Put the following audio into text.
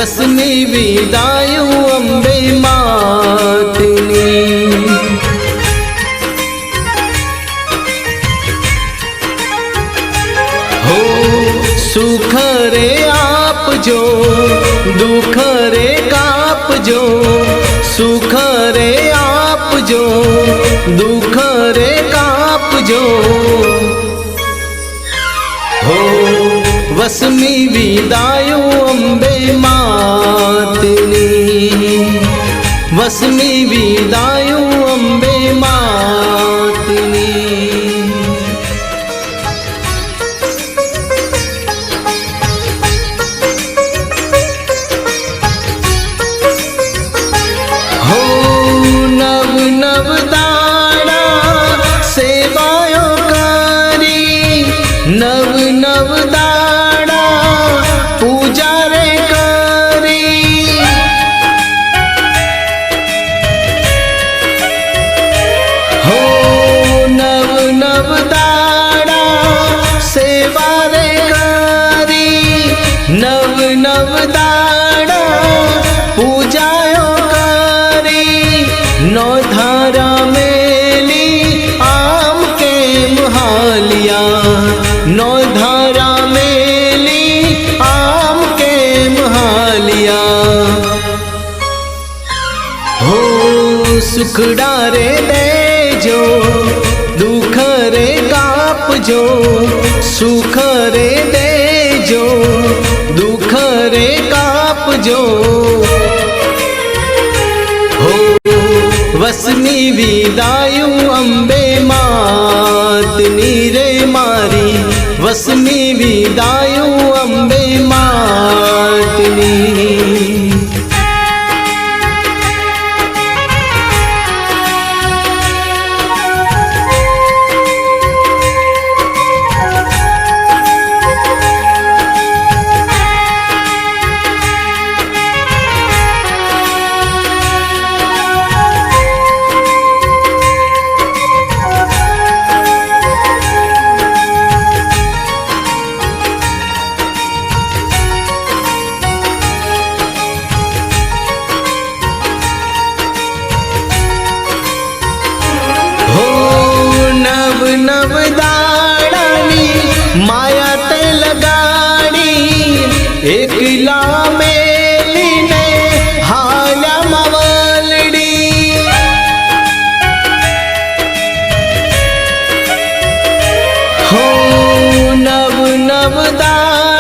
વસની વિદાયું અંબે માતની। હો સુખ રે આપજો, દુઃખ રે કાપજો, સુખ રે આપજો, દુઃખ રે કાપજો। हो वसमी विदायूं अंबे मातनी, वसमी विदायूं अंबे मातनी। हो नव नव दाड़ा सेवायो करी, नव नव दाड़ा पूजा रे करी। हो नव नव दाड़ा सेवा रे करी, नव नव दाड़ा पूजायो करी। नो धारा मेली आम के मुहालिया, नो धारा मेली आम के मुहालिया। हो सुखड़ा रे देजो, दुख रे कापजो, सुख रे देजो, दुख रे कापजो। हो वसनी विदायूं अंबे मातनी रे मारी, वसनी विदायूं अंबे मातनी। नव दाड़ानी माया ते लगाड़ी, एकला मेली ने हाल्या मवलड़ी। हो नव नव दाड़ा